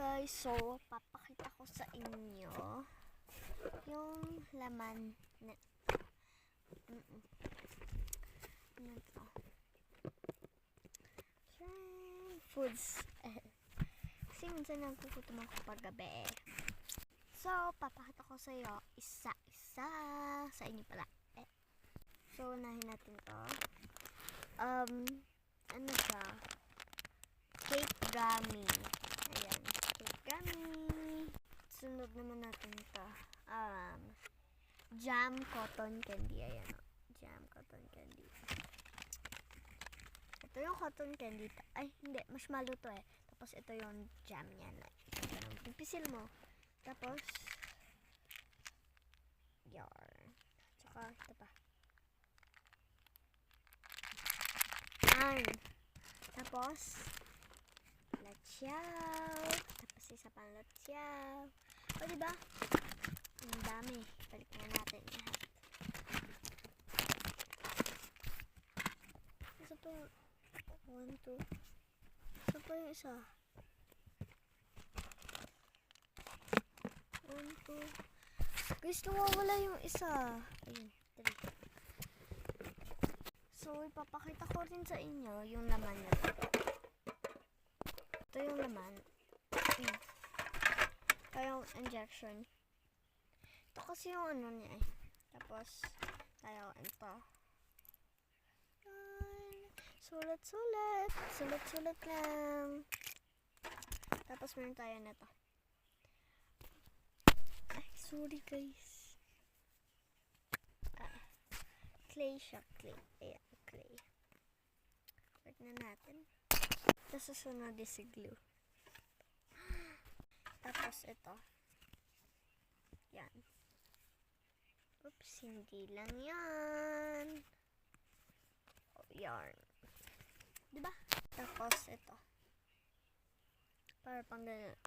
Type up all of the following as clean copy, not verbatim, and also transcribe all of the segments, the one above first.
guys, so papakita ko sa inyo yung laman na ano to? Foods. Kasi minsan nagkukutom ako paggabi. So, papakita ko sa iyo isa-isa sa inyo pala. So, unahin natin to. Ano siya? Cake gummy. Ayan, cake gummy. Sunod naman natin to. Jam cotton candy. Ayan o. Jam cotton candy. Ito yung cotton candy. Ay, hindi. Marshmallow to eh. Tapos ito yung jam niya. Pipisil mo. Tapos, yarn. Tsaka, ito pa. Yarn. Tapos, latyaw. Tapos, isa pang latyaw. O, diba? Ang dami. Balik na natin lahat. Isa pa yung 1, 2. Isa pa yung isa. 1, 2. Guys, nawawala yung isa. Ayun, 3. So, ipapakita ko rin sa inyo yung laman niya. Ito yung laman. Ito yung injection. Ito kasi yung ano niya eh. Tapos, tayo ito. Sulat-sulat. Sulat-sulat lang. Tapos, meron tayo na ito. Ay, sorry guys. Clay siya. Clay. Ayan, clay. Wait na natin. Tapos, susunod is si glue. Tapos, ito. Yan. Oops, hindi lang yan. Oh, yarn. Diba? Tapos, ito. Para pang ganyan.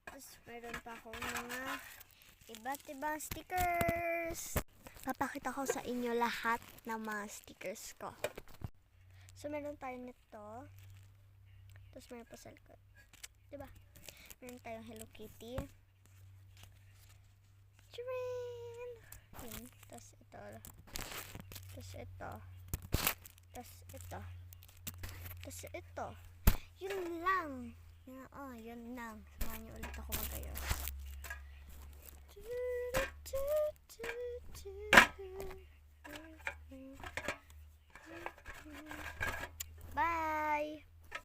Tapos, meron pa akong mga iba't ibang stickers. Papakita ko sa inyo lahat ng mga stickers ko. So, meron tayo nito. Tapos, meron pa sa likod. Diba? Meron tayong Hello Kitty. Charin! Yun. Tapos, ito. Tapos, ito. Tapos, ito. Tapos, ito. Yun lang. Yun lang. Samahan niyo ulit ako mag-ayos. Bye!